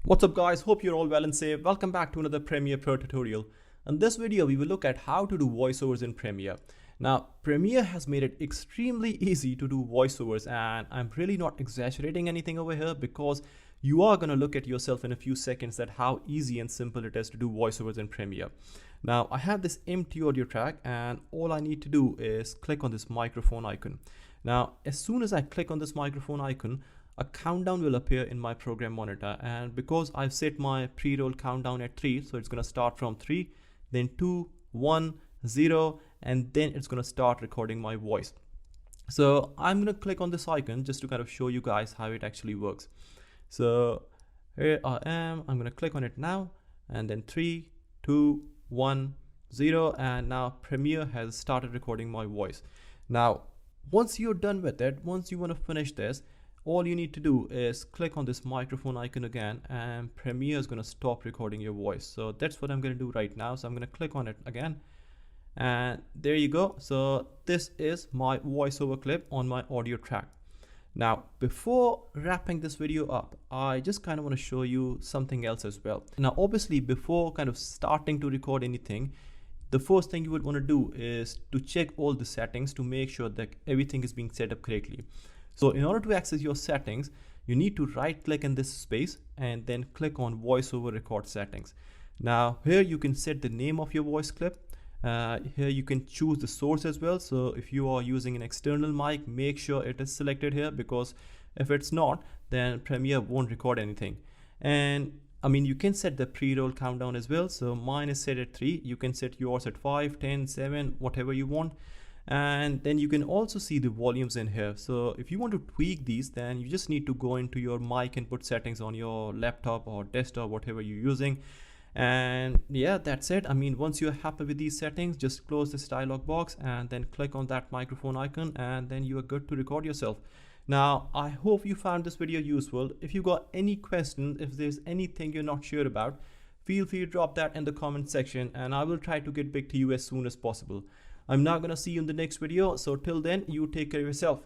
What's up guys, hope you're all well and safe. Welcome back to another Premiere Pro tutorial. In this video we will look at how to do voiceovers in Premiere. Now Premiere has made it extremely easy to do voiceovers, and I'm really not exaggerating anything over here because you are going to look at yourself in a few seconds at how easy and simple it is to do voiceovers in Premiere. Now I have this empty audio track and all I need to do is click on this microphone icon. Now as soon as I click on this microphone icon, a countdown will appear in my program monitor, and because I've set my pre-roll countdown at 3, so it's going to start from 3, then 2, 1, 0, and then it's going to start recording my voice. So I'm going to click on this icon just to kind of show you guys how it actually works. So here I am, I'm going to click on it now, and then 3, 2, 1, 0, and now Premiere has started recording my voice. Now once you're done with it, once you want to finish this, all you need to do is click on this microphone icon again, and Premiere is going to stop recording your voice. So that's what I'm going to do right now. So I'm going to click on it again, and there you go. So this is my voiceover clip on my audio track. Now before wrapping this video up, I just kind of want to show you something else as well. Now obviously before kind of starting to record anything, the first thing you would want to do is to check all the settings to make sure that everything is being set up correctly. So in order to access your settings, you need to right click in this space and then click on voiceover record settings. Now here you can set the name of your voice clip. Here you can choose the source as well. So if you are using an external mic, make sure it is selected here, because if it's not, then Premiere won't record anything. And I mean, you can set the pre-roll countdown as well. So mine is set at 3. You can set yours at 5, 10, 7, whatever you want. And then you can also see the volumes in here. So if you want to tweak these, then you just need to go into your mic input settings on your laptop or desktop, whatever you're using. And yeah, that's it. I mean, once you're happy with these settings, just close this dialog box and then click on that microphone icon, and then you are good to record yourself. Now I hope you found this video useful. If you got any questions, if there's anything you're not sure about, feel free to drop that in the comment section, and I will try to get back to you as soon as possible. I'm now gonna see you in the next video. So till then, you take care of yourself.